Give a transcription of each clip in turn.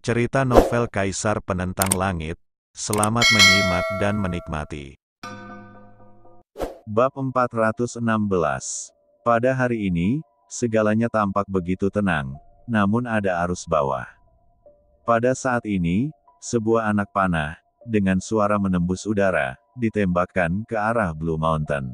Cerita novel Kaisar Penentang Langit. Selamat menyimak dan menikmati. Bab 416. Pada hari ini, segalanya tampak begitu tenang, namun ada arus bawah. Pada saat ini, sebuah anak panah, dengan suara menembus udara, ditembakkan ke arah Blue Mountain.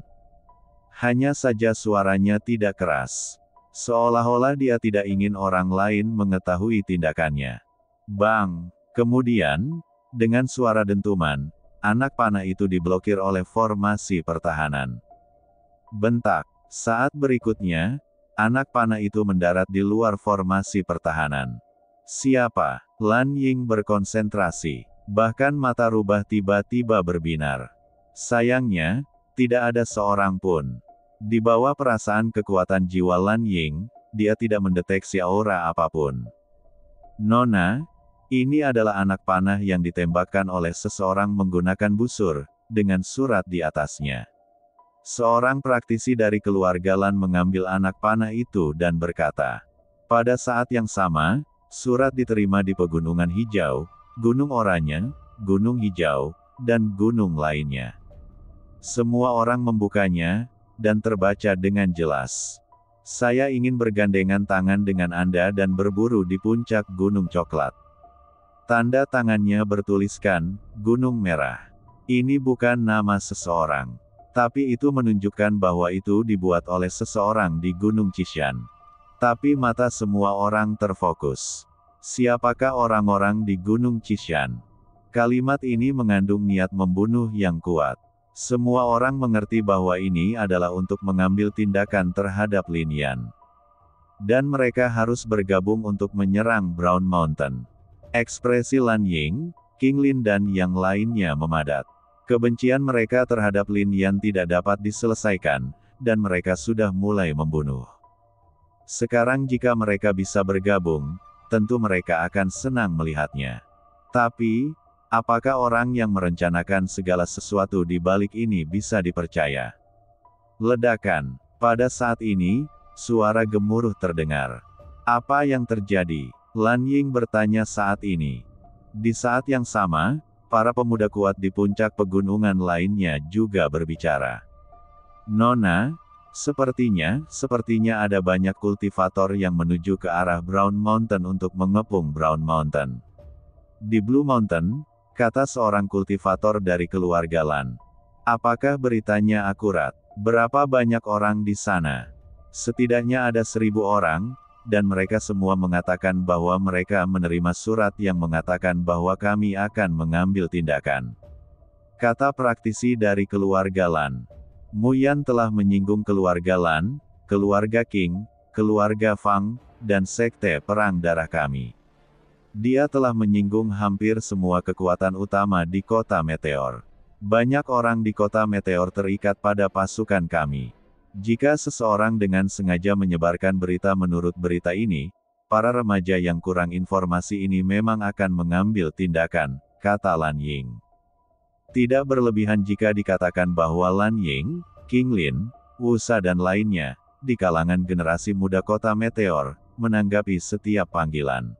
Hanya saja suaranya tidak keras. Seolah-olah dia tidak ingin orang lain mengetahui tindakannya. Bang! Kemudian, dengan suara dentuman, anak panah itu diblokir oleh formasi pertahanan. Bentak! Saat berikutnya, anak panah itu mendarat di luar formasi pertahanan. Siapa? Lan Ying berkonsentrasi. Bahkan mata rubah tiba-tiba berbinar. Sayangnya, tidak ada seorang pun. Di bawah perasaan kekuatan jiwa Lan Ying, dia tidak mendeteksi aura apapun. Nona, ini adalah anak panah yang ditembakkan oleh seseorang menggunakan busur, dengan surat di atasnya. Seorang praktisi dari keluarga Lan mengambil anak panah itu dan berkata, pada saat yang sama, surat diterima di Pegunungan Hijau, Gunung Oranye, Gunung Hijau, dan gunung lainnya. Semua orang membukanya, dan terbaca dengan jelas. Saya ingin bergandengan tangan dengan Anda dan berburu di puncak Gunung Coklat. Tanda tangannya bertuliskan, Gunung Merah. Ini bukan nama seseorang. Tapi itu menunjukkan bahwa itu dibuat oleh seseorang di Gunung Qishan. Tapi mata semua orang terfokus. Siapakah orang-orang di Gunung Qishan? Kalimat ini mengandung niat membunuh yang kuat. Semua orang mengerti bahwa ini adalah untuk mengambil tindakan terhadap Lin Yan. Dan mereka harus bergabung untuk menyerang Brown Mountain. Ekspresi Lan Ying, King Lin dan yang lainnya memadat. Kebencian mereka terhadap Lin Yan tidak dapat diselesaikan, dan mereka sudah mulai membunuh. Sekarang jika mereka bisa bergabung, tentu mereka akan senang melihatnya. Tapi, apakah orang yang merencanakan segala sesuatu di balik ini bisa dipercaya? Ledakan. Pada saat ini, suara gemuruh terdengar. Apa yang terjadi? Lan Ying bertanya saat ini. Di saat yang sama, para pemuda kuat di puncak pegunungan lainnya juga berbicara. Nona, sepertinya ada banyak kultivator yang menuju ke arah Brown Mountain untuk mengepung Brown Mountain. Di Blue Mountain, kata seorang kultivator dari keluarga Lan. Apakah beritanya akurat? Berapa banyak orang di sana? Setidaknya ada 1.000 orang, dan mereka semua mengatakan bahwa mereka menerima surat yang mengatakan bahwa kami akan mengambil tindakan. Kata praktisi dari keluarga Lan. Mu Yan telah menyinggung keluarga Lan, keluarga Qing, keluarga Fang, dan sekte perang darah kami. Dia telah menyinggung hampir semua kekuatan utama di kota Meteor. Banyak orang di kota Meteor terikat pada pasukan kami. Jika seseorang dengan sengaja menyebarkan berita menurut berita ini, para remaja yang kurang informasi ini memang akan mengambil tindakan, kata Lan Ying. Tidak berlebihan jika dikatakan bahwa Lan Ying, King Lin, Wusa dan lainnya, di kalangan generasi muda kota Meteor, menanggapi setiap panggilan.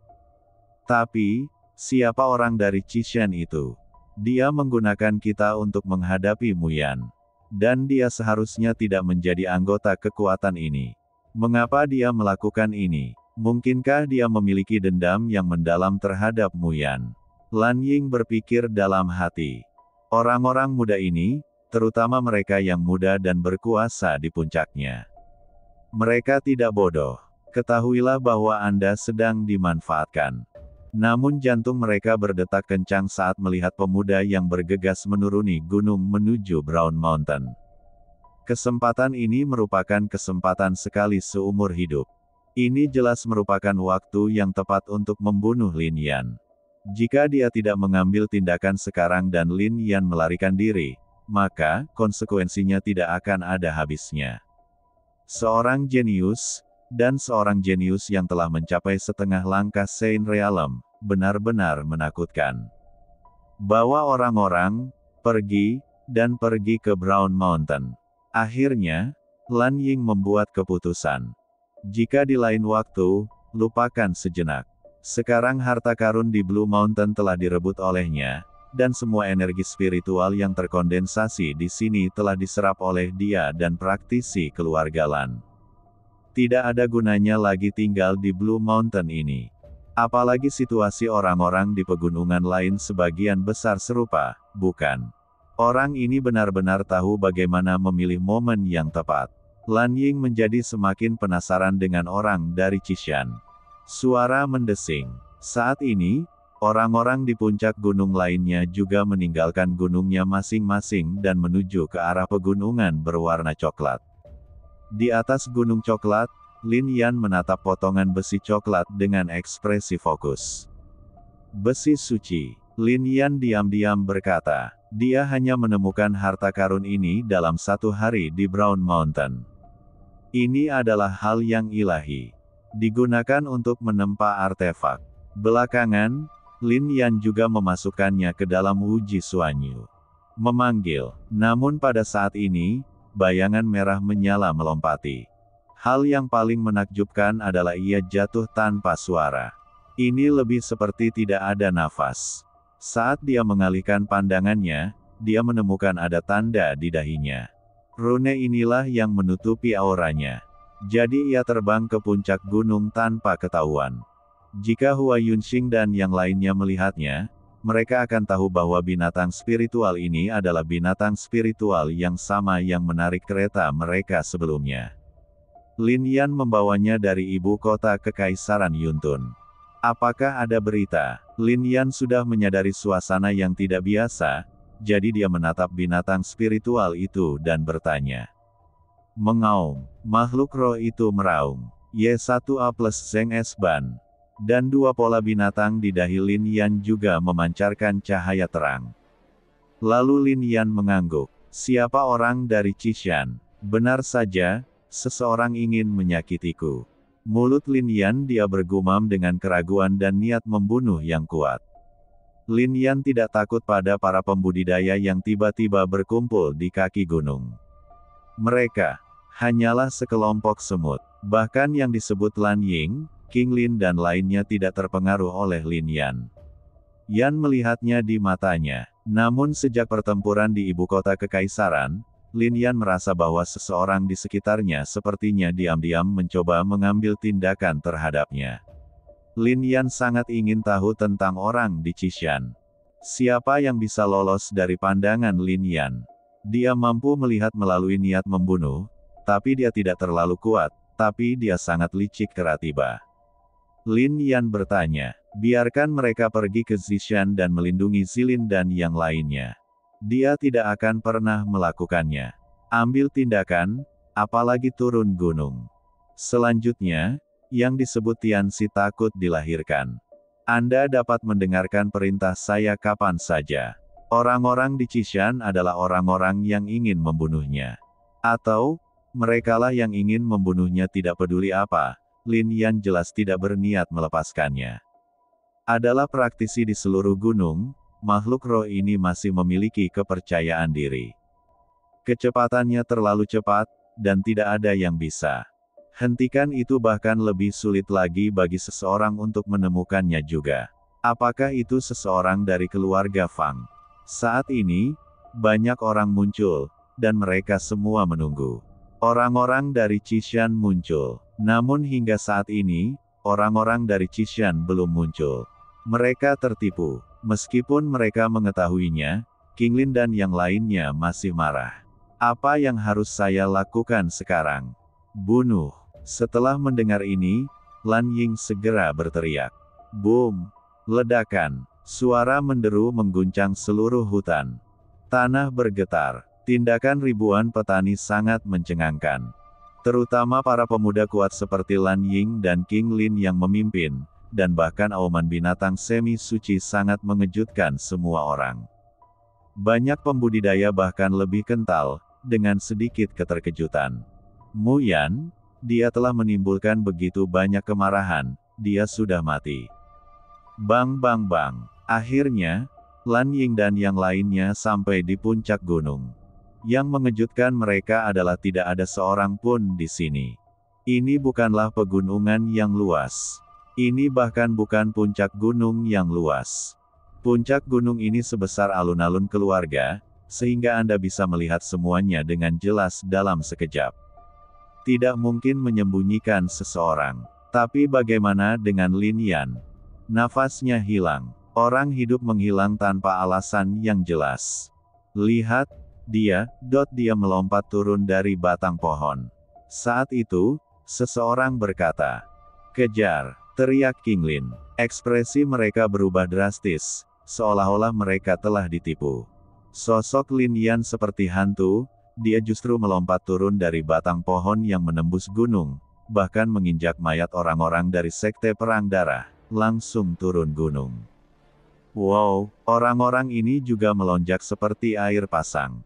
Tapi, siapa orang dari Qishan itu? Dia menggunakan kita untuk menghadapi Mu Yan. Dan dia seharusnya tidak menjadi anggota kekuatan ini. Mengapa dia melakukan ini? Mungkinkah dia memiliki dendam yang mendalam terhadap Mu Yan? Lan Ying berpikir dalam hati. Orang-orang muda ini, terutama mereka yang muda dan berkuasa di puncaknya. Mereka tidak bodoh. Ketahuilah bahwa Anda sedang dimanfaatkan. Namun jantung mereka berdetak kencang saat melihat pemuda yang bergegas menuruni gunung menuju Brown Mountain. Kesempatan ini merupakan kesempatan sekali seumur hidup. Ini jelas merupakan waktu yang tepat untuk membunuh Lin Yan. Jika dia tidak mengambil tindakan sekarang dan Lin Yan melarikan diri, maka konsekuensinya tidak akan ada habisnya. Seorang jenius, dan seorang jenius yang telah mencapai setengah langkah Saint Realm, benar-benar menakutkan. Bawa orang-orang, pergi ke Brown Mountain. Akhirnya, Lan Ying membuat keputusan. Jika di lain waktu, lupakan sejenak. Sekarang harta karun di Blue Mountain telah direbut olehnya, dan semua energi spiritual yang terkondensasi di sini telah diserap oleh dia dan praktisi keluarga Lan. Tidak ada gunanya lagi tinggal di Blue Mountain ini. Apalagi situasi orang-orang di pegunungan lain sebagian besar serupa, bukan? Orang ini benar-benar tahu bagaimana memilih momen yang tepat. Lan Ying menjadi semakin penasaran dengan orang dari Qishan. Suara mendesing. Saat ini, orang-orang di puncak gunung lainnya juga meninggalkan gunungnya masing-masing dan menuju ke arah pegunungan berwarna coklat. Di atas gunung coklat, Lin Yan menatap potongan besi coklat dengan ekspresi fokus. Besi suci. Lin Yan diam-diam berkata, dia hanya menemukan harta karun ini dalam 1 hari di Brown Mountain. Ini adalah hal yang ilahi. Digunakan untuk menempa artefak. Belakangan, Lin Yan juga memasukkannya ke dalam Wuji Suanyu. Memanggil. Namun pada saat ini, bayangan merah menyala melompati. Hal yang paling menakjubkan adalah ia jatuh tanpa suara. Ini lebih seperti tidak ada nafas. Saat dia mengalihkan pandangannya, dia menemukan ada tanda di dahinya. Rune inilah yang menutupi auranya. Jadi ia terbang ke puncak gunung tanpa ketahuan. Jika Hua Yunxing dan yang lainnya melihatnya, mereka akan tahu bahwa binatang spiritual ini adalah binatang spiritual yang sama yang menarik kereta mereka sebelumnya. Lin Yan membawanya dari ibu kota ke Kekaisaran Yuntun. Apakah ada berita? Lin Yan sudah menyadari suasana yang tidak biasa, jadi dia menatap binatang spiritual itu dan bertanya. Mengaum, makhluk roh itu meraung. Y1A plus Zeng S Ban. Dan 2 pola binatang di dahi Lin Yan juga memancarkan cahaya terang. Lalu Lin Yan mengangguk. Siapa orang dari Qishan? Benar saja, seseorang ingin menyakitiku. Mulut Lin Yan dia bergumam dengan keraguan dan niat membunuh yang kuat. Lin Yan tidak takut pada para pembudidaya yang tiba-tiba berkumpul di kaki gunung. Mereka hanyalah sekelompok semut. Bahkan yang disebut Lan Ying, King Lin dan lainnya tidak terpengaruh oleh Lin Yan. Yan melihatnya di matanya. Namun sejak pertempuran di ibu kota kekaisaran, Lin Yan merasa bahwa seseorang di sekitarnya sepertinya diam-diam mencoba mengambil tindakan terhadapnya. Lin Yan sangat ingin tahu tentang orang di Qishan. Siapa yang bisa lolos dari pandangan Lin Yan? Dia mampu melihat melalui niat membunuh, tapi dia tidak terlalu kuat, tapi dia sangat licik keratiba. Lin Yan bertanya, biarkan mereka pergi ke Zishan dan melindungi Zilin dan yang lainnya. Dia tidak akan pernah melakukannya. Ambil tindakan, apalagi turun gunung. Selanjutnya, yang disebut Tianxi takut dilahirkan. Anda dapat mendengarkan perintah saya kapan saja. Orang-orang di Qishan adalah orang-orang yang ingin membunuhnya. Atau, merekalah yang ingin membunuhnya tidak peduli apa. Lin Yan jelas tidak berniat melepaskannya. Adalah praktisi di seluruh gunung, makhluk roh ini masih memiliki kepercayaan diri. Kecepatannya terlalu cepat, dan tidak ada yang bisa hentikan itu, bahkan lebih sulit lagi bagi seseorang untuk menemukannya juga. Apakah itu seseorang dari keluarga Fang? Saat ini, banyak orang muncul, dan mereka semua menunggu. Orang-orang dari Qishan muncul. Namun hingga saat ini, orang-orang dari Qishan belum muncul. Mereka tertipu. Meskipun mereka mengetahuinya, King Lin dan yang lainnya masih marah. Apa yang harus saya lakukan sekarang? Bunuh. Setelah mendengar ini, Lan Ying segera berteriak. Boom! Ledakan. Suara menderu mengguncang seluruh hutan. Tanah bergetar. Tindakan ribuan petani sangat mencengangkan. Terutama para pemuda kuat seperti Lan Ying dan King Lin yang memimpin, dan bahkan auman binatang semi suci sangat mengejutkan semua orang. Banyak pembudidaya bahkan lebih kental, dengan sedikit keterkejutan. Mu Yan, dia telah menimbulkan begitu banyak kemarahan, dia sudah mati. Bang bang bang. Akhirnya, Lan Ying dan yang lainnya sampai di puncak gunung. Yang mengejutkan mereka adalah tidak ada seorang pun di sini. Ini bukanlah pegunungan yang luas. Ini bahkan bukan puncak gunung yang luas. Puncak gunung ini sebesar alun-alun keluarga, sehingga Anda bisa melihat semuanya dengan jelas dalam sekejap. Tidak mungkin menyembunyikan seseorang. Tapi bagaimana dengan Lin Yan? Nafasnya hilang. Orang hidup menghilang tanpa alasan yang jelas. Lihat, dia melompat turun dari batang pohon. Saat itu, seseorang berkata, "Kejar!" teriak King Lin. Ekspresi mereka berubah drastis, seolah-olah mereka telah ditipu. Sosok Lin Yan seperti hantu, dia justru melompat turun dari batang pohon yang menembus gunung, bahkan menginjak mayat orang-orang dari Sekte Perang Darah, langsung turun gunung. Wow, orang-orang ini juga melonjak seperti air pasang.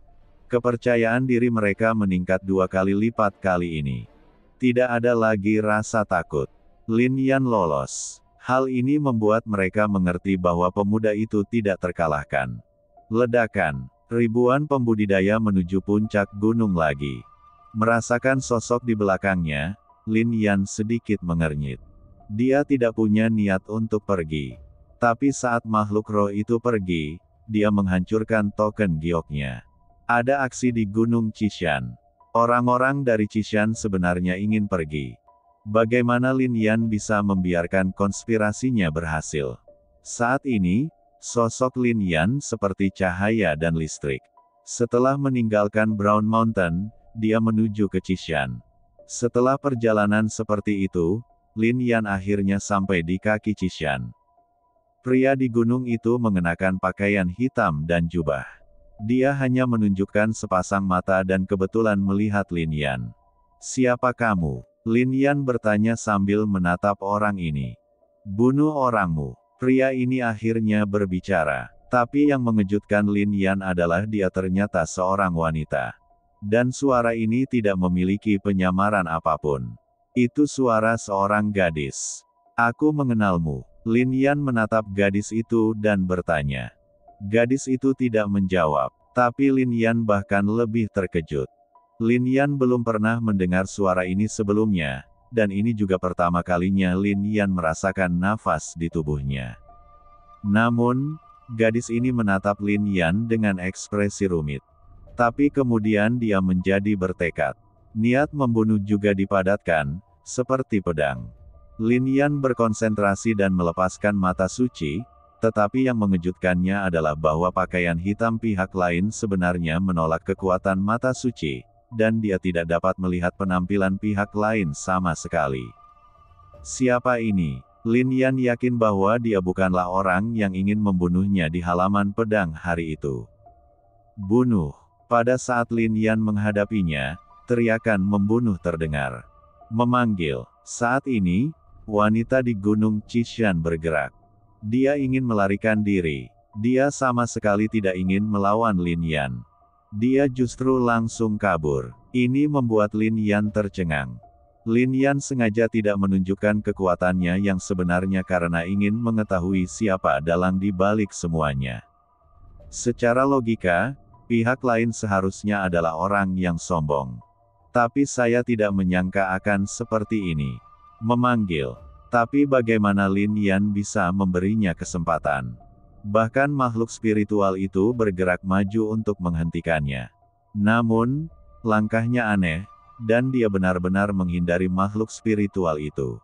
Kepercayaan diri mereka meningkat 2 kali lipat kali ini. Tidak ada lagi rasa takut. Lin Yan lolos. Hal ini membuat mereka mengerti bahwa pemuda itu tidak terkalahkan. Ledakan. Ribuan pembudidaya menuju puncak gunung lagi. Merasakan sosok di belakangnya, Lin Yan sedikit mengernyit. Dia tidak punya niat untuk pergi. Tapi saat makhluk roh itu pergi, dia menghancurkan token gioknya. Ada aksi di Gunung Qishan. Orang-orang dari Qishan sebenarnya ingin pergi. Bagaimana Lin Yan bisa membiarkan konspirasinya berhasil? Saat ini, sosok Lin Yan seperti cahaya dan listrik. Setelah meninggalkan Brown Mountain, dia menuju ke Qishan. Setelah perjalanan seperti itu, Lin Yan akhirnya sampai di kaki Qishan. Pria di gunung itu mengenakan pakaian hitam dan jubah. Dia hanya menunjukkan sepasang mata dan kebetulan melihat Lin Yan. "Siapa kamu?" Lin Yan bertanya sambil menatap orang ini. "Bunuh orangmu." Pria ini akhirnya berbicara. Tapi yang mengejutkan Lin Yan adalah dia ternyata seorang wanita. Dan suara ini tidak memiliki penyamaran apapun. Itu suara seorang gadis. "Aku mengenalmu." Lin Yan menatap gadis itu dan bertanya. Gadis itu tidak menjawab, tapi Lin Yan bahkan lebih terkejut. Lin Yan belum pernah mendengar suara ini sebelumnya, dan ini juga pertama kalinya Lin Yan merasakan nafas di tubuhnya. Namun, gadis ini menatap Lin Yan dengan ekspresi rumit. Tapi kemudian dia menjadi bertekad. Niat membunuh juga dipadatkan, seperti pedang. Lin Yan berkonsentrasi dan melepaskan mata suci, tetapi yang mengejutkannya adalah bahwa pakaian hitam pihak lain sebenarnya menolak kekuatan mata suci, dan dia tidak dapat melihat penampilan pihak lain sama sekali. Siapa ini? Lin Yan yakin bahwa dia bukanlah orang yang ingin membunuhnya di halaman pedang hari itu. "Bunuh!" Pada saat Lin Yan menghadapinya, teriakan membunuh terdengar. Memanggil. Saat ini, wanita di Gunung Qishan bergerak. Dia ingin melarikan diri. Dia sama sekali tidak ingin melawan Lin Yan. Dia justru langsung kabur. Ini membuat Lin Yan tercengang. Lin Yan sengaja tidak menunjukkan kekuatannya yang sebenarnya karena ingin mengetahui siapa dalang di balik semuanya. Secara logika, pihak lain seharusnya adalah orang yang sombong. Tapi saya tidak menyangka akan seperti ini. Memanggil. Tapi bagaimana Lin Yan bisa memberinya kesempatan? Bahkan makhluk spiritual itu bergerak maju untuk menghentikannya. Namun, langkahnya aneh, dan dia benar-benar menghindari makhluk spiritual itu.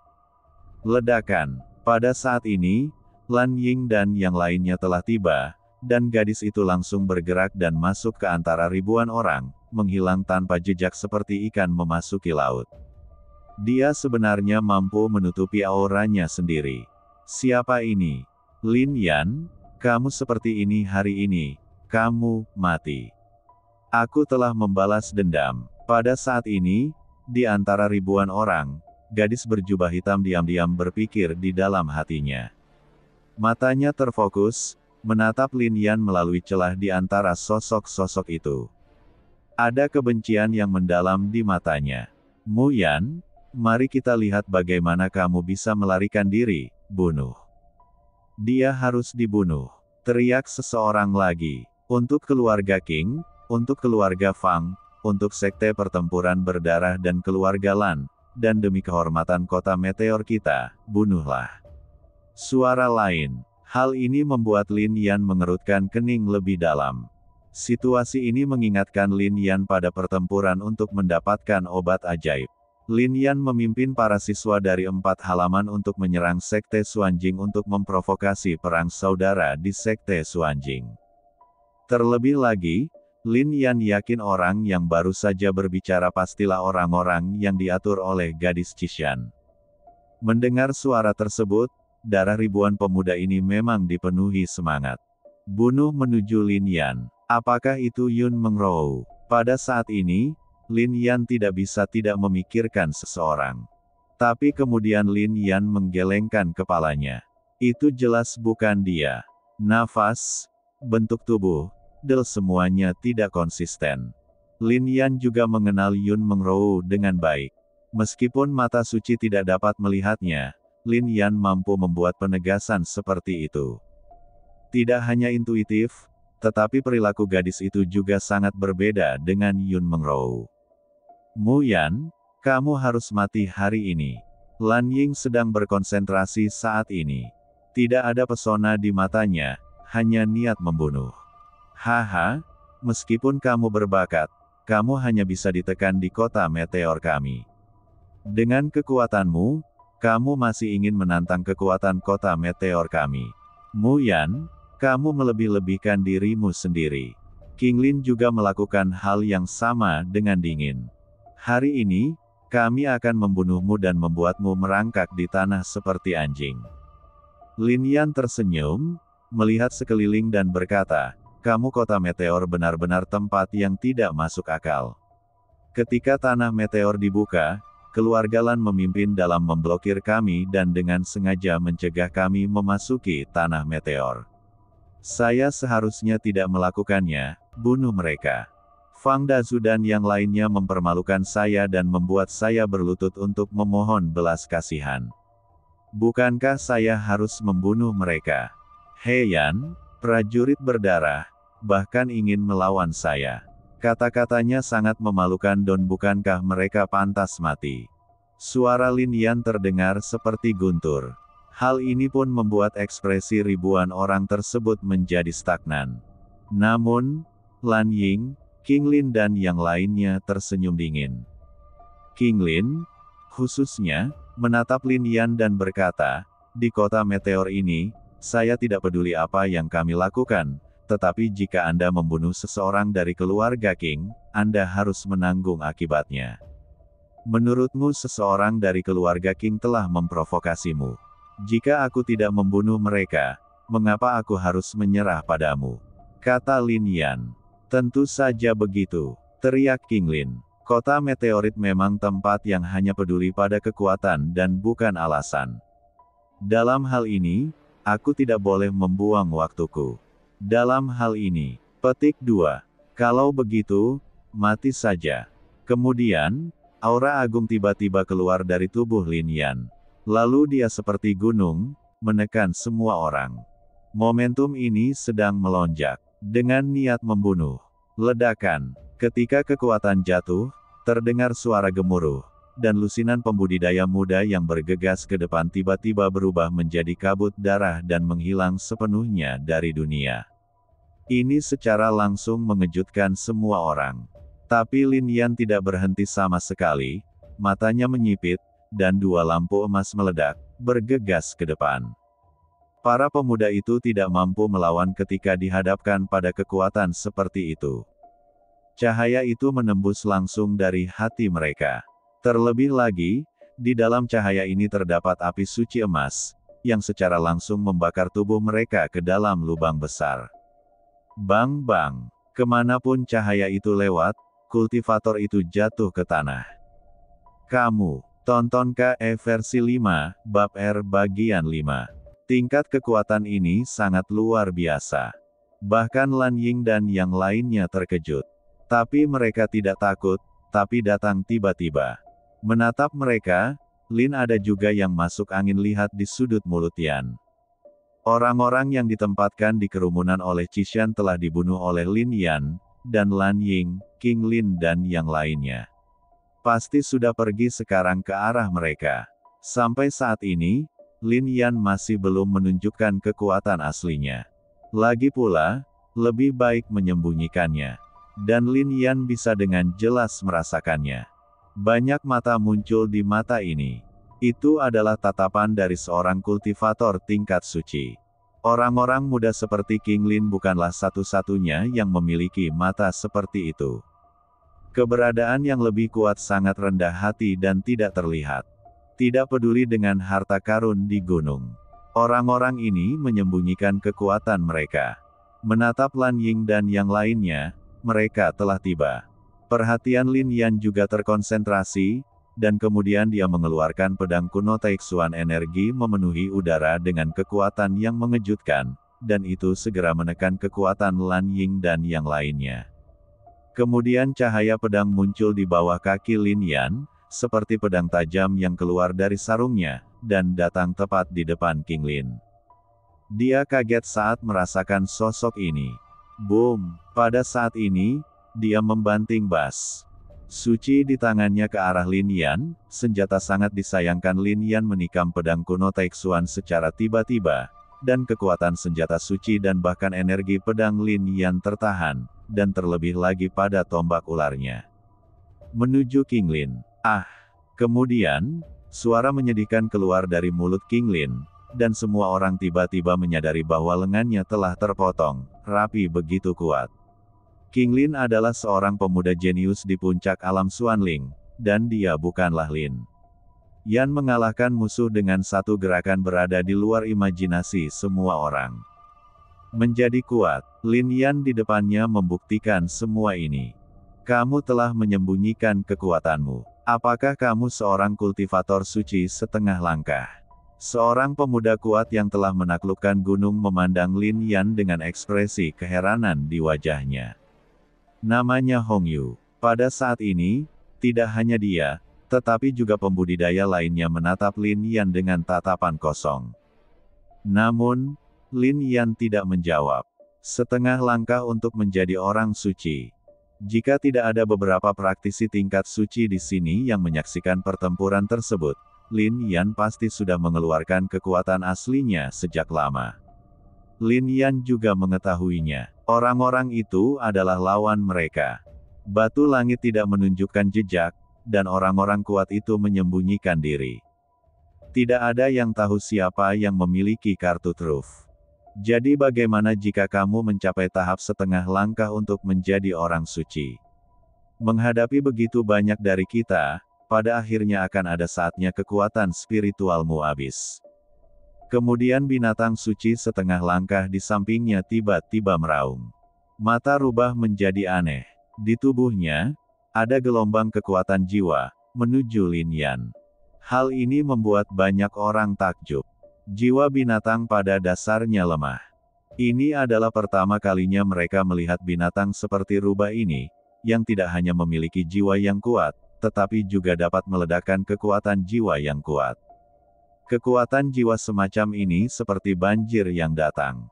Ledakan. Pada saat ini, Lan Ying dan yang lainnya telah tiba, dan gadis itu langsung bergerak dan masuk ke antara ribuan orang, menghilang tanpa jejak seperti ikan memasuki laut. Dia sebenarnya mampu menutupi auranya sendiri. Siapa ini? Lin Yan, kamu seperti ini hari ini, kamu mati. Aku telah membalas dendam. Pada saat ini, di antara ribuan orang, gadis berjubah hitam diam-diam berpikir di dalam hatinya. Matanya terfokus, menatap Lin Yan melalui celah di antara sosok-sosok itu. Ada kebencian yang mendalam di matanya. Mu Yan, mari kita lihat bagaimana kamu bisa melarikan diri, bunuh. Dia harus dibunuh. Teriak seseorang lagi. Untuk keluarga King, untuk keluarga Fang, untuk sekte pertempuran berdarah dan keluarga Lan, dan demi kehormatan kota meteor kita, bunuhlah. Suara lain. Hal ini membuat Lin Yan mengerutkan kening lebih dalam. Situasi ini mengingatkan Lin Yan pada pertempuran untuk mendapatkan obat ajaib. Lin Yan memimpin para siswa dari 4 halaman untuk menyerang Sekte Xuanjing untuk memprovokasi perang saudara di Sekte Xuanjing. Terlebih lagi, Lin Yan yakin orang yang baru saja berbicara pastilah orang-orang yang diatur oleh gadis Qishan. Mendengar suara tersebut, darah ribuan pemuda ini memang dipenuhi semangat. Bunuh menuju Lin Yan. Apakah itu Yun Mengrou? Pada saat ini, Lin Yan tidak bisa tidak memikirkan seseorang. Tapi kemudian Lin Yan menggelengkan kepalanya. Itu jelas bukan dia. Nafas, bentuk tubuh, semuanya tidak konsisten. Lin Yan juga mengenal Yun Mengrou dengan baik. Meskipun mata suci tidak dapat melihatnya, Lin Yan mampu membuat penegasan seperti itu. Tidak hanya intuitif, tetapi perilaku gadis itu juga sangat berbeda dengan Yun Mengrou. Mu Yan, kamu harus mati hari ini. Lan Ying sedang berkonsentrasi saat ini. Tidak ada pesona di matanya, hanya niat membunuh. Haha, meskipun kamu berbakat, kamu hanya bisa ditekan di kota meteor kami. Dengan kekuatanmu, kamu masih ingin menantang kekuatan kota meteor kami. Mu Yan, kamu melebih-lebihkan dirimu sendiri. King Lin juga melakukan hal yang sama dengan dingin. Hari ini, kami akan membunuhmu dan membuatmu merangkak di tanah seperti anjing. Lin Yan tersenyum, melihat sekeliling dan berkata, kamu kota meteor benar-benar tempat yang tidak masuk akal. Ketika tanah meteor dibuka, keluarga Lan memimpin dalam memblokir kami dan dengan sengaja mencegah kami memasuki tanah meteor. Saya seharusnya tidak melakukannya, bunuh mereka. Fang Dazu dan yang lainnya mempermalukan saya dan membuat saya berlutut untuk memohon belas kasihan. Bukankah saya harus membunuh mereka? He Yan, prajurit berdarah, bahkan ingin melawan saya. Kata-katanya sangat memalukan dan bukankah mereka pantas mati? Suara Lin Yan terdengar seperti guntur. Hal ini pun membuat ekspresi ribuan orang tersebut menjadi stagnan. Namun, Lan Ying, King Lin dan yang lainnya tersenyum dingin. King Lin, khususnya, menatap Lin Yan dan berkata, di kota meteor ini, saya tidak peduli apa yang kami lakukan, tetapi jika Anda membunuh seseorang dari keluarga King, Anda harus menanggung akibatnya. Menurutmu seseorang dari keluarga King telah memprovokasimu. Jika aku tidak membunuh mereka, mengapa aku harus menyerah padamu? Kata Lin Yan. Tentu saja begitu, teriak King Lin. Kota meteorit memang tempat yang hanya peduli pada kekuatan dan bukan alasan. Dalam hal ini, aku tidak boleh membuang waktuku. Dalam hal ini, petik 2. Kalau begitu, mati saja. Kemudian, aura agung tiba-tiba keluar dari tubuh Lin Yan. Lalu dia seperti gunung, menekan semua orang. Momentum ini sedang melonjak. Dengan niat membunuh. Ledakan. Ketika kekuatan jatuh, terdengar suara gemuruh. Dan lusinan pembudidaya muda yang bergegas ke depan tiba-tiba berubah menjadi kabut darah dan menghilang sepenuhnya dari dunia. Ini secara langsung mengejutkan semua orang. Tapi Lin Yan tidak berhenti sama sekali, matanya menyipit, dan 2 lampu emas meledak, bergegas ke depan. Para pemuda itu tidak mampu melawan ketika dihadapkan pada kekuatan seperti itu. Cahaya itu menembus langsung dari hati mereka. Terlebih lagi, di dalam cahaya ini terdapat api suci emas, yang secara langsung membakar tubuh mereka ke dalam lubang besar. Bang-bang, kemanapun cahaya itu lewat, kultivator itu jatuh ke tanah. Kamu, tonton KE versi 5, Bab R bagian 5. Tingkat kekuatan ini sangat luar biasa. Bahkan Lan Ying dan yang lainnya terkejut. Tapi mereka tidak takut, tapi datang tiba-tiba. Menatap mereka, Lin ada juga yang masuk angin lihat di sudut mulut Yan. Orang-orang yang ditempatkan di kerumunan oleh Qishan telah dibunuh oleh Lin Yan, dan Lan Ying, King Lin dan yang lainnya. pasti sudah pergi sekarang ke arah mereka. Sampai saat ini, Lin Yan masih belum menunjukkan kekuatan aslinya. Lagi pula, lebih baik menyembunyikannya. Dan Lin Yan bisa dengan jelas merasakannya. Banyak mata muncul di mata ini. Itu adalah tatapan dari seorang kultivator tingkat suci. Orang-orang muda seperti King Lin bukanlah satu-satunya yang memiliki mata seperti itu. Keberadaan yang lebih kuat sangat rendah hati dan tidak terlihat. Tidak peduli dengan harta karun di gunung. Orang-orang ini menyembunyikan kekuatan mereka. Menatap Lan Ying dan yang lainnya, mereka telah tiba. Perhatian Lin Yan juga terkonsentrasi, dan kemudian dia mengeluarkan pedang kuno Taixuan energi memenuhi udara dengan kekuatan yang mengejutkan, dan itu segera menekan kekuatan Lan Ying dan yang lainnya. Kemudian cahaya pedang muncul di bawah kaki Lin Yan, seperti pedang tajam yang keluar dari sarungnya, dan datang tepat di depan King Lin. Dia kaget saat merasakan sosok ini. Boom! Pada saat ini, dia membanting bas suci di tangannya ke arah Lin Yan. Senjata sangat disayangkan Lin Yan menikam pedang kuno Taixuan secara tiba-tiba, dan kekuatan senjata suci dan bahkan energi pedang Lin Yan tertahan, dan terlebih lagi pada tombak ularnya. Menuju King Lin. Kemudian, suara menyedihkan keluar dari mulut King Lin, dan semua orang tiba-tiba menyadari bahwa lengannya telah terpotong, rapi begitu kuat. King Lin adalah seorang pemuda jenius di puncak alam Xuanling, dan dia bukanlah Lin Yan mengalahkan musuh dengan satu gerakan berada di luar imajinasi semua orang. Menjadi kuat, Lin Yan di depannya membuktikan semua ini. Kamu telah menyembunyikan kekuatanmu. Apakah kamu seorang kultivator suci setengah langkah? Seorang pemuda kuat yang telah menaklukkan gunung memandang Lin Yan dengan ekspresi keheranan di wajahnya. Namanya Hong Yu. Pada saat ini, tidak hanya dia, tetapi juga pembudidaya lainnya menatap Lin Yan dengan tatapan kosong. Namun, Lin Yan tidak menjawab. Setengah langkah untuk menjadi orang suci. Jika tidak ada beberapa praktisi tingkat suci di sini yang menyaksikan pertempuran tersebut, Lin Yan pasti sudah mengeluarkan kekuatan aslinya sejak lama. Lin Yan juga mengetahuinya. Orang-orang itu adalah lawan mereka. Batu langit tidak menunjukkan jejak, dan orang-orang kuat itu menyembunyikan diri. Tidak ada yang tahu siapa yang memiliki kartu truf. Jadi bagaimana jika kamu mencapai tahap setengah langkah untuk menjadi orang suci? Menghadapi begitu banyak dari kita, pada akhirnya akan ada saatnya kekuatan spiritualmu habis. Kemudian binatang suci setengah langkah di sampingnya tiba-tiba meraung. Mata rubah menjadi aneh. Di tubuhnya, ada gelombang kekuatan jiwa, menuju Lin Yan. Hal ini membuat banyak orang takjub. Jiwa binatang pada dasarnya lemah. Ini adalah pertama kalinya mereka melihat binatang seperti rubah ini, yang tidak hanya memiliki jiwa yang kuat, tetapi juga dapat meledakkan kekuatan jiwa yang kuat. Kekuatan jiwa semacam ini seperti banjir yang datang.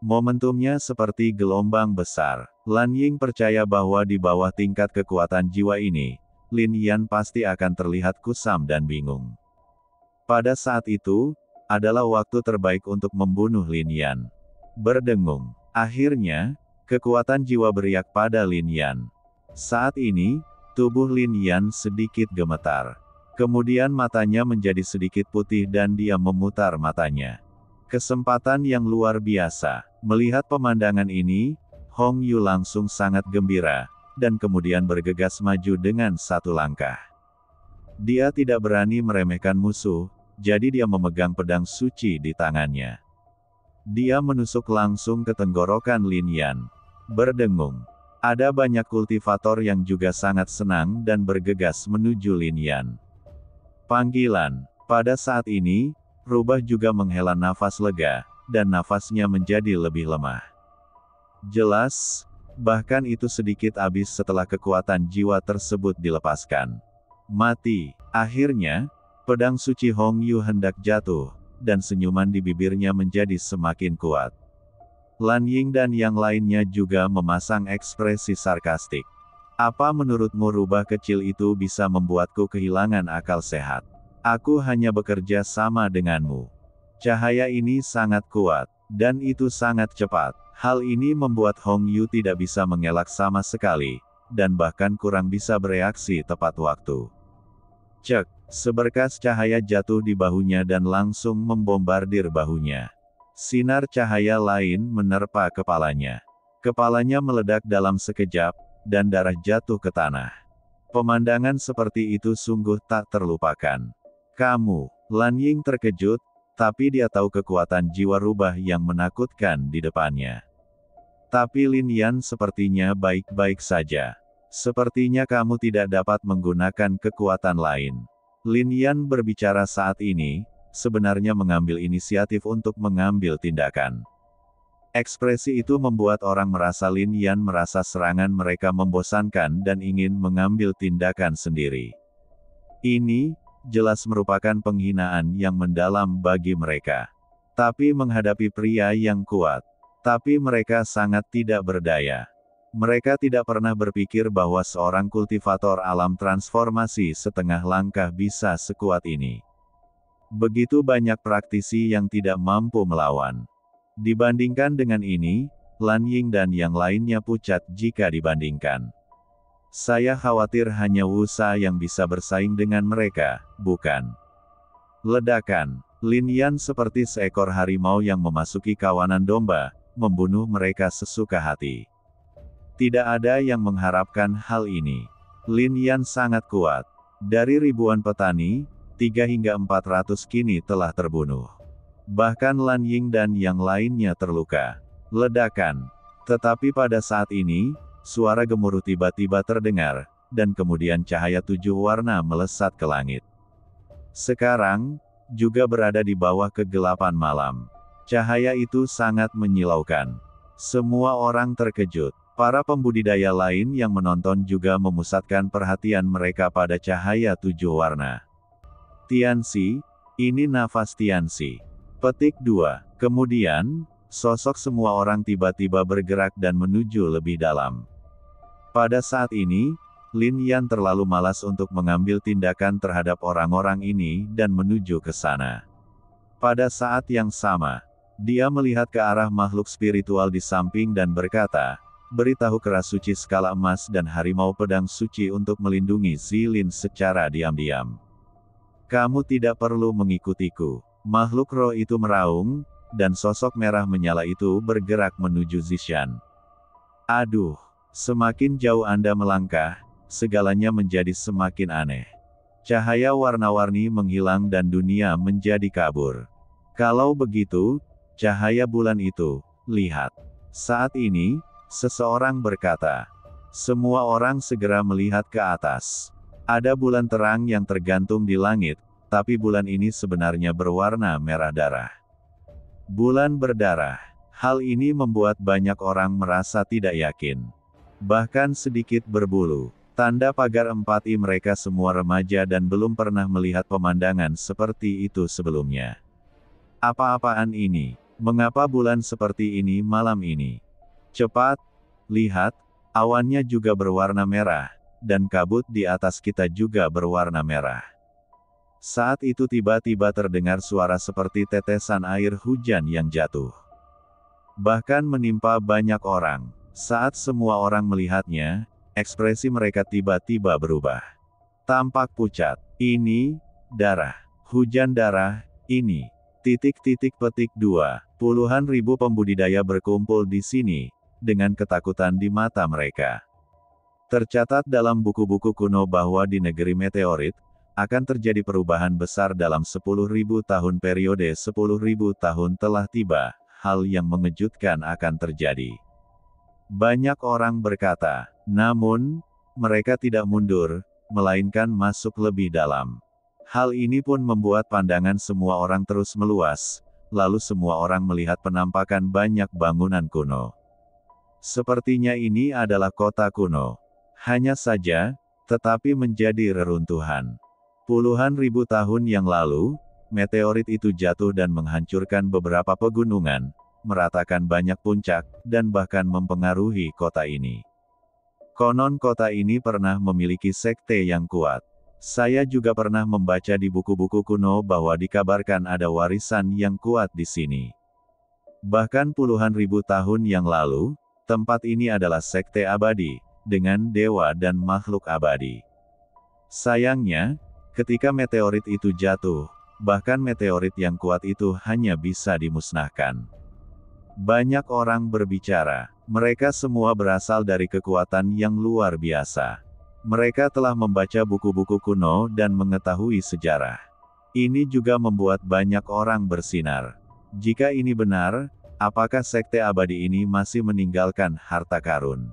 Momentumnya seperti gelombang besar. Lan Ying percaya bahwa di bawah tingkat kekuatan jiwa ini, Lin Yan pasti akan terlihat kusam dan bingung. Pada saat itu, adalah waktu terbaik untuk membunuh Lin Yan. Berdengung. Akhirnya, kekuatan jiwa beriak pada Lin Yan. Saat ini, tubuh Lin Yan sedikit gemetar. Kemudian matanya menjadi sedikit putih dan dia memutar matanya. Kesempatan yang luar biasa. Melihat pemandangan ini, Hong Yu langsung sangat gembira, dan kemudian bergegas maju dengan satu langkah. Dia tidak berani meremehkan musuh, jadi dia memegang pedang suci di tangannya. Dia menusuk langsung ke tenggorokan Lin Yan. Berdengung. Ada banyak kultivator yang juga sangat senang dan bergegas menuju Lin Yan. Panggilan. Pada saat ini, rubah juga menghela nafas lega, dan nafasnya menjadi lebih lemah. Jelas, bahkan itu sedikit habis setelah kekuatan jiwa tersebut dilepaskan. Mati. Akhirnya, pedang suci Hong Yu hendak jatuh, dan senyuman di bibirnya menjadi semakin kuat. Lan Ying dan yang lainnya juga memasang ekspresi sarkastik. Apa menurutmu rubah kecil itu bisa membuatku kehilangan akal sehat? Aku hanya bekerja sama denganmu. Cahaya ini sangat kuat, dan itu sangat cepat. Hal ini membuat Hong Yu tidak bisa mengelak sama sekali, dan bahkan kurang bisa bereaksi tepat waktu. Cek, seberkas cahaya jatuh di bahunya dan langsung membombardir bahunya. Sinar cahaya lain menerpa kepalanya. Kepalanya meledak dalam sekejap, dan darah jatuh ke tanah. Pemandangan seperti itu sungguh tak terlupakan. Kamu, Lan Ying terkejut, tapi dia tahu kekuatan jiwa rubah yang menakutkan di depannya. Tapi Lin Yan sepertinya baik-baik saja. Sepertinya kamu tidak dapat menggunakan kekuatan lain. Lin Yan berbicara saat ini, sebenarnya mengambil inisiatif untuk mengambil tindakan. Ekspresi itu membuat orang merasa Lin Yan merasa serangan mereka membosankan dan ingin mengambil tindakan sendiri. Ini, jelas merupakan penghinaan yang mendalam bagi mereka. Tapi menghadapi pria yang kuat, tapi mereka sangat tidak berdaya. Mereka tidak pernah berpikir bahwa seorang kultivator alam transformasi setengah langkah bisa sekuat ini. Begitu banyak praktisi yang tidak mampu melawan. Dibandingkan dengan ini, Lan Ying dan yang lainnya pucat jika dibandingkan. Saya khawatir hanya Wu Sa yang bisa bersaing dengan mereka, bukan? Ledakan. Lin Yan seperti seekor harimau yang memasuki kawanan domba, membunuh mereka sesuka hati. Tidak ada yang mengharapkan hal ini. Lin Yan sangat kuat. Dari ribuan petani, 3 hingga 400 kini telah terbunuh. Bahkan Lan Ying dan yang lainnya terluka. Ledakan. Tetapi pada saat ini, suara gemuruh tiba-tiba terdengar, dan kemudian cahaya 7 warna melesat ke langit. Sekarang, juga berada di bawah kegelapan malam. Cahaya itu sangat menyilaukan. Semua orang terkejut. Para pembudidaya lain yang menonton juga memusatkan perhatian mereka pada cahaya 7 warna. Tianxi, ini nafas Tianxi. Petik 2. Kemudian, sosok semua orang tiba-tiba bergerak dan menuju lebih dalam. Pada saat ini, Lin Yan terlalu malas untuk mengambil tindakan terhadap orang-orang ini dan menuju ke sana. Pada saat yang sama, dia melihat ke arah makhluk spiritual di samping dan berkata, "Beritahu keras suci skala emas dan harimau pedang suci untuk melindungi Zilin secara diam-diam. Kamu tidak perlu mengikutiku." Makhluk roh itu meraung, dan sosok merah menyala itu bergerak menuju Zishan. Aduh, semakin jauh Anda melangkah, segalanya menjadi semakin aneh. Cahaya warna-warni menghilang dan dunia menjadi kabur. Kalau begitu, cahaya bulan itu, lihat. Saat ini, seseorang berkata. Semua orang segera melihat ke atas. Ada bulan terang yang tergantung di langit, tapi bulan ini sebenarnya berwarna merah darah. Bulan berdarah. Hal ini membuat banyak orang merasa tidak yakin. Bahkan sedikit berbulu. Tanda pagar 4i mereka semua remaja dan belum pernah melihat pemandangan seperti itu sebelumnya. Apa-apaan ini? Mengapa bulan seperti ini malam ini? Cepat, lihat, awannya juga berwarna merah, dan kabut di atas kita juga berwarna merah. Saat itu tiba-tiba terdengar suara seperti tetesan air hujan yang jatuh. Bahkan menimpa banyak orang. Saat semua orang melihatnya, ekspresi mereka tiba-tiba berubah. Tampak pucat. Ini, darah. Hujan darah, ini. Petik 2. Puluhan ribu pembudidaya berkumpul di sini, dengan ketakutan di mata mereka. Tercatat dalam buku-buku kuno bahwa di negeri meteorit, akan terjadi perubahan besar dalam 10.000 tahun. Periode 10.000 tahun telah tiba, hal yang mengejutkan akan terjadi. Banyak orang berkata, namun, mereka tidak mundur, melainkan masuk lebih dalam. Hal ini pun membuat pandangan semua orang terus meluas, lalu semua orang melihat penampakan banyak bangunan kuno. Sepertinya ini adalah kota kuno. Hanya saja, tetapi menjadi reruntuhan. Puluhan ribu tahun yang lalu, meteorit itu jatuh dan menghancurkan beberapa pegunungan, meratakan banyak puncak, dan bahkan mempengaruhi kota ini. Konon kota ini pernah memiliki sekte yang kuat. Saya juga pernah membaca di buku-buku kuno bahwa dikabarkan ada warisan yang kuat di sini. Bahkan puluhan ribu tahun yang lalu, tempat ini adalah sekte abadi, dengan dewa dan makhluk abadi. Sayangnya, ketika meteorit itu jatuh, bahkan meteorit yang kuat itu hanya bisa dimusnahkan. Banyak orang berbicara, mereka semua berasal dari kekuatan yang luar biasa. Mereka telah membaca buku-buku kuno dan mengetahui sejarah. Ini juga membuat banyak orang bersinar. Jika ini benar, apakah sekte abadi ini masih meninggalkan harta karun?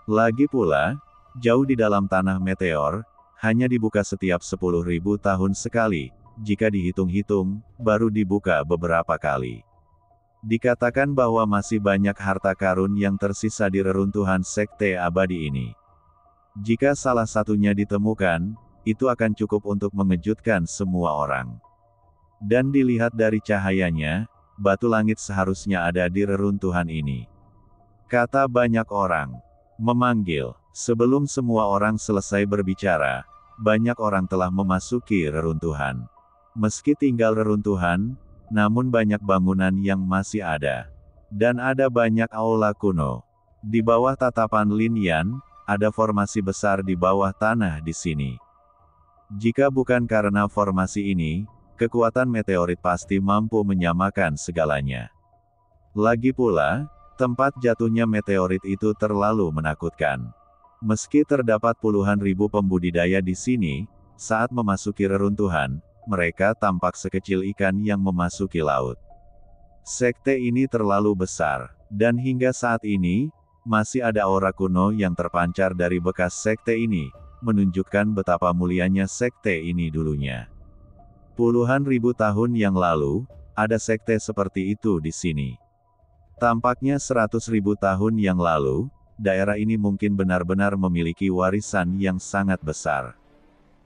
Lagi pula, jauh di dalam tanah meteor, hanya dibuka setiap 10.000 tahun sekali, jika dihitung-hitung, baru dibuka beberapa kali. Dikatakan bahwa masih banyak harta karun yang tersisa di reruntuhan sekte abadi ini. Jika salah satunya ditemukan, itu akan cukup untuk mengejutkan semua orang. Dan dilihat dari cahayanya, batu langit seharusnya ada di reruntuhan ini. Kata banyak orang. Memanggil. Sebelum semua orang selesai berbicara, banyak orang telah memasuki reruntuhan. Meski tinggal reruntuhan, namun banyak bangunan yang masih ada. Dan ada banyak aula kuno. Di bawah tatapan Lin Yan, ada formasi besar di bawah tanah di sini. Jika bukan karena formasi ini, kekuatan meteorit pasti mampu menyamakan segalanya. Lagi pula, tempat jatuhnya meteorit itu terlalu menakutkan. Meski terdapat puluhan ribu pembudidaya di sini, saat memasuki reruntuhan, mereka tampak sekecil ikan yang memasuki laut. Sekte ini terlalu besar, dan hingga saat ini, masih ada aura kuno yang terpancar dari bekas sekte ini, menunjukkan betapa mulianya sekte ini dulunya. Puluhan ribu tahun yang lalu, ada sekte seperti itu di sini. Tampaknya 100.000 tahun yang lalu, daerah ini mungkin benar-benar memiliki warisan yang sangat besar.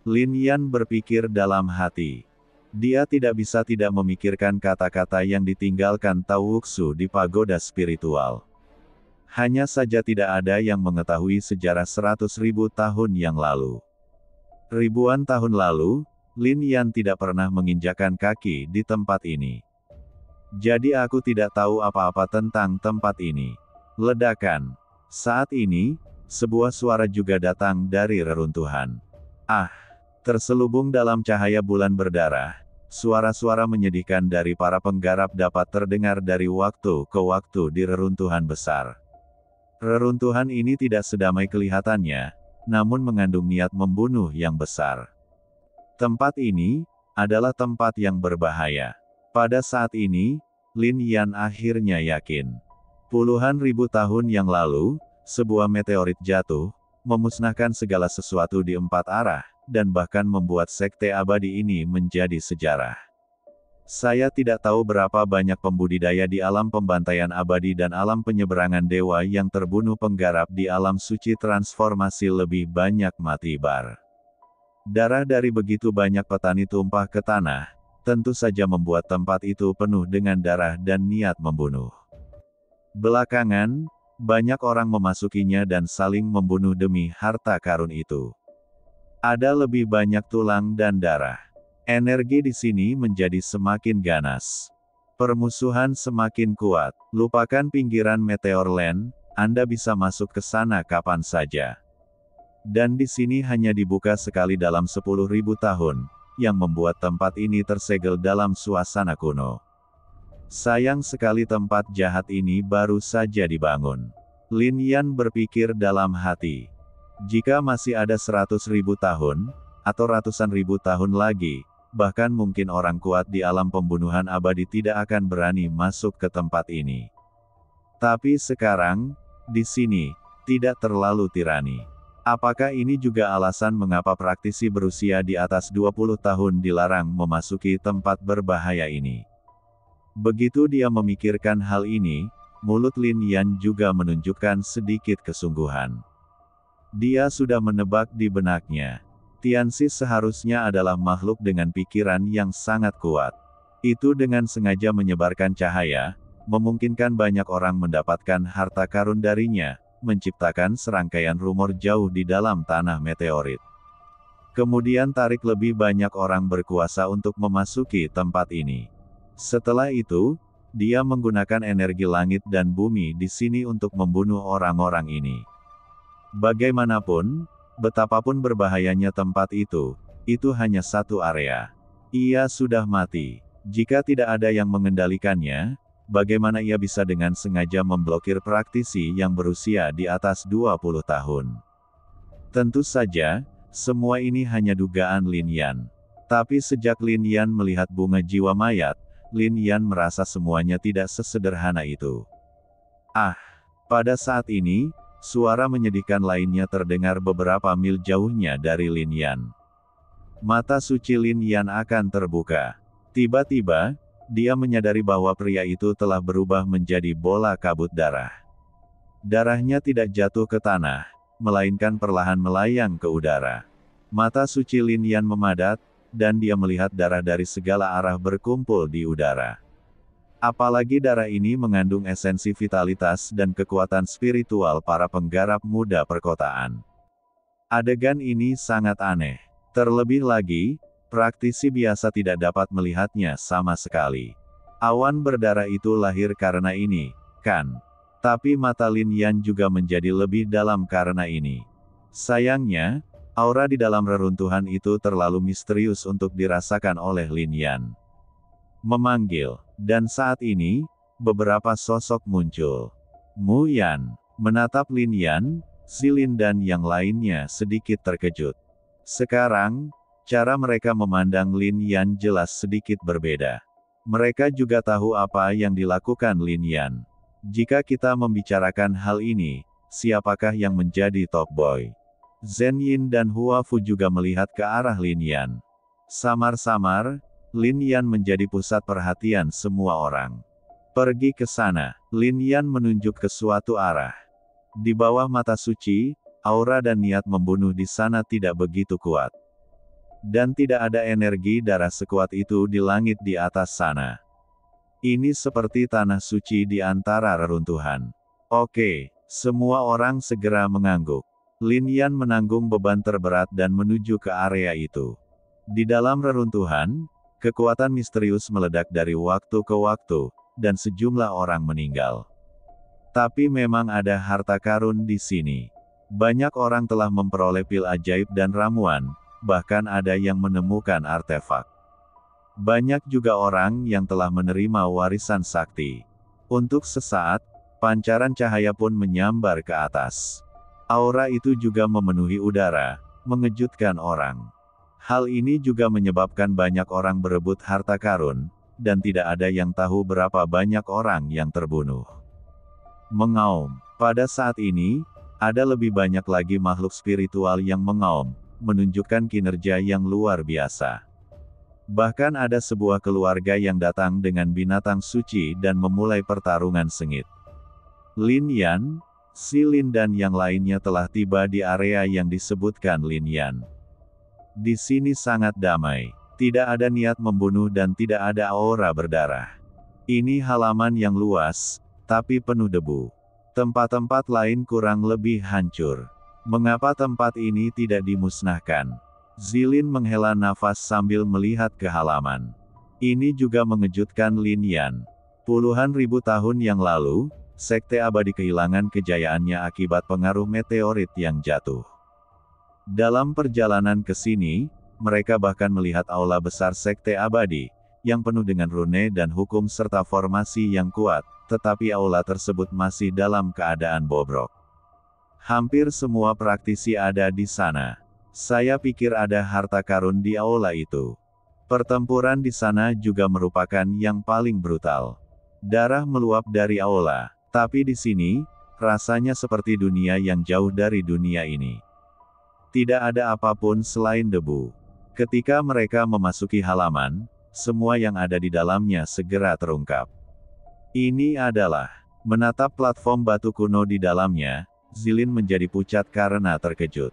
Lin Yan berpikir dalam hati. Dia tidak bisa tidak memikirkan kata-kata yang ditinggalkan Tao Wuxu di pagoda spiritual. Hanya saja tidak ada yang mengetahui sejarah 100.000 tahun yang lalu. Ribuan tahun lalu, Lin Yan tidak pernah menginjakan kaki di tempat ini. Jadi aku tidak tahu apa-apa tentang tempat ini. Ledakan. Saat ini, sebuah suara juga datang dari reruntuhan. Ah! Terselubung dalam cahaya bulan berdarah, suara-suara menyedihkan dari para penggarap dapat terdengar dari waktu ke waktu di reruntuhan besar. Reruntuhan ini tidak sedamai kelihatannya, namun mengandung niat membunuh yang besar. Tempat ini adalah tempat yang berbahaya. Pada saat ini, Lin Yan akhirnya yakin. Puluhan ribu tahun yang lalu, sebuah meteorit jatuh, memusnahkan segala sesuatu di 4 arah, dan bahkan membuat sekte abadi ini menjadi sejarah. Saya tidak tahu berapa banyak pembudidaya di alam pembantaian abadi dan alam penyeberangan dewa yang terbunuh penggarap di alam suci transformasi lebih banyak mati bar. Darah dari begitu banyak petani tumpah ke tanah, tentu saja membuat tempat itu penuh dengan darah dan niat membunuh. Belakangan, banyak orang memasukinya dan saling membunuh demi harta karun itu. Ada lebih banyak tulang dan darah. Energi di sini menjadi semakin ganas. Permusuhan semakin kuat. Lupakan pinggiran Meteor Land, Anda bisa masuk ke sana kapan saja. Dan di sini hanya dibuka sekali dalam 10.000 tahun, yang membuat tempat ini tersegel dalam suasana kuno. Sayang sekali tempat jahat ini baru saja dibangun. Lin Yan berpikir dalam hati. Jika masih ada 100.000 tahun, atau ratusan ribu tahun lagi, bahkan mungkin orang kuat di alam pembunuhan abadi tidak akan berani masuk ke tempat ini. Tapi sekarang, di sini, tidak terlalu tirani. Apakah ini juga alasan mengapa praktisi berusia di atas 20 tahun dilarang memasuki tempat berbahaya ini? Begitu dia memikirkan hal ini, mulut Lin Yan juga menunjukkan sedikit kesungguhan. Dia sudah menebak di benaknya. Tianxi seharusnya adalah makhluk dengan pikiran yang sangat kuat. Itu dengan sengaja menyebarkan cahaya, memungkinkan banyak orang mendapatkan harta karun darinya, menciptakan serangkaian rumor jauh di dalam tanah meteorit. Kemudian tarik lebih banyak orang berkuasa untuk memasuki tempat ini. Setelah itu, dia menggunakan energi langit dan bumi di sini untuk membunuh orang-orang ini. Bagaimanapun, betapapun berbahayanya tempat itu hanya satu area. Ia sudah mati. Jika tidak ada yang mengendalikannya, bagaimana ia bisa dengan sengaja memblokir praktisi yang berusia di atas 20 tahun? Tentu saja, semua ini hanya dugaan Lin Yan. Tapi sejak Lin Yan melihat bunga jiwa mayat, Lin Yan merasa semuanya tidak sesederhana itu. Pada saat ini, suara menyedihkan lainnya terdengar beberapa mil jauhnya dari Lin Yan. Mata suci Lin Yan akan terbuka. Tiba-tiba, dia menyadari bahwa pria itu telah berubah menjadi bola kabut darah. Darahnya tidak jatuh ke tanah, melainkan perlahan melayang ke udara. Mata suci Lin Yan memadat, dan dia melihat darah dari segala arah berkumpul di udara. Apalagi darah ini mengandung esensi vitalitas dan kekuatan spiritual para penggarap muda perkotaan. Adegan ini sangat aneh. Terlebih lagi, praktisi biasa tidak dapat melihatnya sama sekali. Awan berdarah itu lahir karena ini, kan? Tapi mata Lin Yan juga menjadi lebih dalam karena ini. Sayangnya, aura di dalam reruntuhan itu terlalu misterius untuk dirasakan oleh Lin Yan. Memanggil, dan saat ini, beberapa sosok muncul. Mu Yan menatap Lin Yan, Zilin dan yang lainnya sedikit terkejut. Sekarang, cara mereka memandang Lin Yan jelas sedikit berbeda. Mereka juga tahu apa yang dilakukan Lin Yan. Jika kita membicarakan hal ini, siapakah yang menjadi top boy? Zhen Yin dan Hua Fu juga melihat ke arah Lin Yan. Samar-samar, Lin Yan menjadi pusat perhatian semua orang. Pergi ke sana, Lin Yan menunjuk ke suatu arah. Di bawah mata suci, aura dan niat membunuh di sana tidak begitu kuat. Dan tidak ada energi darah sekuat itu di langit di atas sana. Ini seperti tanah suci di antara reruntuhan. Oke, semua orang segera mengangguk. Lin Yan menanggung beban terberat dan menuju ke area itu. Di dalam reruntuhan, kekuatan misterius meledak dari waktu ke waktu, dan sejumlah orang meninggal. Tapi memang ada harta karun di sini. Banyak orang telah memperoleh pil ajaib dan ramuan, bahkan ada yang menemukan artefak. Banyak juga orang yang telah menerima warisan sakti. Untuk sesaat, pancaran cahaya pun menyambar ke atas. Aura itu juga memenuhi udara, mengejutkan orang. Hal ini juga menyebabkan banyak orang berebut harta karun, dan tidak ada yang tahu berapa banyak orang yang terbunuh. Mengaum. Pada saat ini, ada lebih banyak lagi makhluk spiritual yang mengaum, menunjukkan kinerja yang luar biasa. Bahkan ada sebuah keluarga yang datang dengan binatang suci dan memulai pertarungan sengit. Lin Yan, Zilin dan yang lainnya telah tiba di area yang disebutkan Lin Yan. Di sini sangat damai. Tidak ada niat membunuh dan tidak ada aura berdarah. Ini halaman yang luas, tapi penuh debu. Tempat-tempat lain kurang lebih hancur. Mengapa tempat ini tidak dimusnahkan? Zilin menghela nafas sambil melihat ke halaman. Ini juga mengejutkan Lin Yan. Puluhan ribu tahun yang lalu, Sekte Abadi kehilangan kejayaannya akibat pengaruh meteorit yang jatuh. Dalam perjalanan ke sini, mereka bahkan melihat aula besar Sekte Abadi, yang penuh dengan rune dan hukum serta formasi yang kuat, tetapi aula tersebut masih dalam keadaan bobrok. Hampir semua praktisi ada di sana. Saya pikir ada harta karun di aula itu. Pertempuran di sana juga merupakan yang paling brutal. Darah meluap dari aula, tapi di sini, rasanya seperti dunia yang jauh dari dunia ini. Tidak ada apapun selain debu. Ketika mereka memasuki halaman, semua yang ada di dalamnya segera terungkap. Ini adalah, menatap platform batu kuno di dalamnya, Zilin menjadi pucat karena terkejut.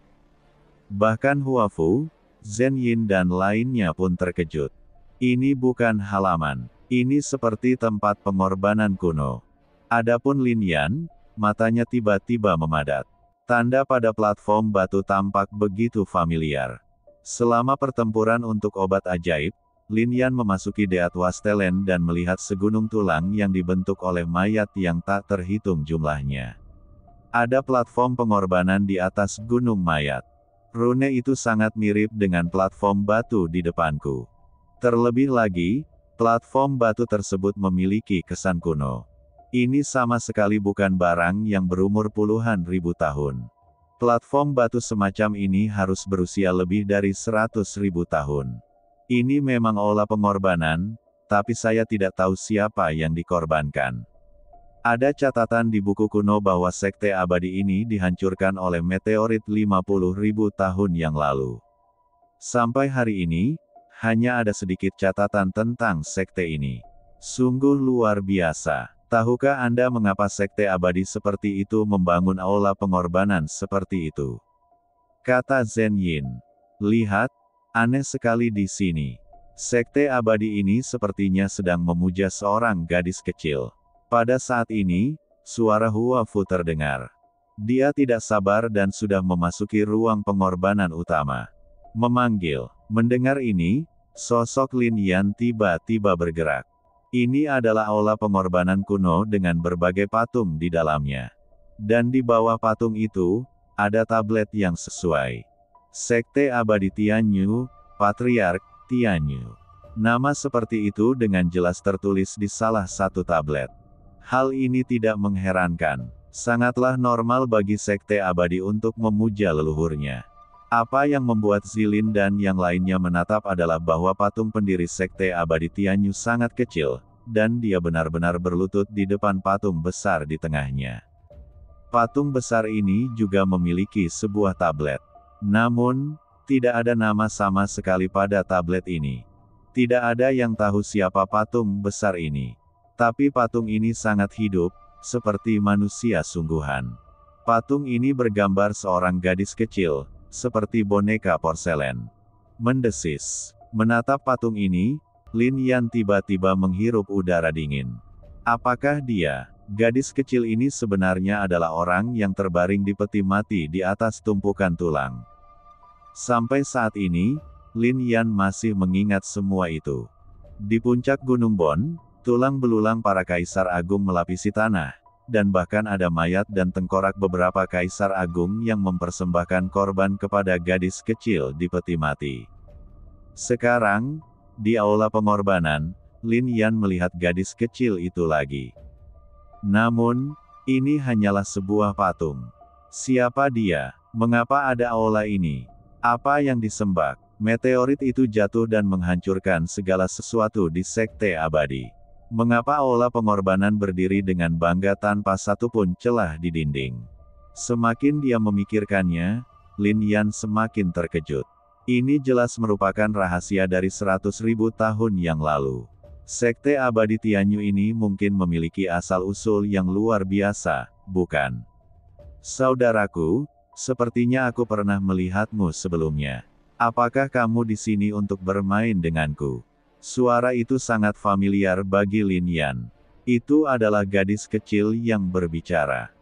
Bahkan Hua Fu, Zhen Yin dan lainnya pun terkejut. Ini bukan halaman. Ini seperti tempat pengorbanan kuno. Adapun Lin Yan, matanya tiba-tiba memadat. Tanda pada platform batu tampak begitu familiar. Selama pertempuran untuk obat ajaib, Lin Yan memasuki Deat Wastelen dan melihat segunung tulang yang dibentuk oleh mayat yang tak terhitung jumlahnya. Ada platform pengorbanan di atas gunung mayat. Rune itu sangat mirip dengan platform batu di depanku. Terlebih lagi, platform batu tersebut memiliki kesan kuno. Ini sama sekali bukan barang yang berumur puluhan ribu tahun. Platform batu semacam ini harus berusia lebih dari 100.000 tahun. Ini memang aula pengorbanan, tapi saya tidak tahu siapa yang dikorbankan. Ada catatan di buku kuno bahwa sekte abadi ini dihancurkan oleh meteorit 50.000 tahun yang lalu. Sampai hari ini, hanya ada sedikit catatan tentang sekte ini. Sungguh luar biasa. Tahukah Anda mengapa sekte abadi seperti itu membangun aula pengorbanan seperti itu? Kata Zhen Yin. Lihat, aneh sekali di sini. Sekte abadi ini sepertinya sedang memuja seorang gadis kecil. Pada saat ini, suara Hua Fu terdengar. Dia tidak sabar dan sudah memasuki ruang pengorbanan utama. Memanggil. Mendengar ini, sosok Lin Yan tiba-tiba bergerak. Ini adalah aula pengorbanan kuno dengan berbagai patung di dalamnya. Dan di bawah patung itu, ada tablet yang sesuai. Sekte Abadi Tianyu, Patriark Tianyu. Nama seperti itu dengan jelas tertulis di salah satu tablet. Hal ini tidak mengherankan. Sangatlah normal bagi sekte abadi untuk memuja leluhurnya. Apa yang membuat Zilin dan yang lainnya menatap adalah bahwa patung pendiri sekte abadi Tianyu sangat kecil, dan dia benar-benar berlutut di depan patung besar di tengahnya. Patung besar ini juga memiliki sebuah tablet. Namun, tidak ada nama sama sekali pada tablet ini. Tidak ada yang tahu siapa patung besar ini. Tapi patung ini sangat hidup, seperti manusia sungguhan. Patung ini bergambar seorang gadis kecil, seperti boneka porselen. Mendesis. Menatap patung ini, Lin Yan tiba-tiba menghirup udara dingin. Apakah dia, gadis kecil ini sebenarnya adalah orang yang terbaring di peti mati di atas tumpukan tulang? Sampai saat ini, Lin Yan masih mengingat semua itu. Di puncak Gunung Bon, tulang belulang para kaisar agung melapisi tanah, dan bahkan ada mayat dan tengkorak beberapa kaisar agung yang mempersembahkan korban kepada gadis kecil di peti mati. Sekarang, di aula pengorbanan, Lin Yan melihat gadis kecil itu lagi. Namun, ini hanyalah sebuah patung. Siapa dia? Mengapa ada aula ini? Apa yang disembah? Meteorit itu jatuh dan menghancurkan segala sesuatu di sekte abadi. Mengapa aula pengorbanan berdiri dengan bangga tanpa satupun celah di dinding? Semakin dia memikirkannya, Lin Yan semakin terkejut. Ini jelas merupakan rahasia dari 100.000 tahun yang lalu. Sekte abadi Tianyu ini mungkin memiliki asal-usul yang luar biasa, bukan? Saudaraku, sepertinya aku pernah melihatmu sebelumnya. Apakah kamu di sini untuk bermain denganku? Suara itu sangat familiar bagi Lin Yan. Itu adalah gadis kecil yang berbicara.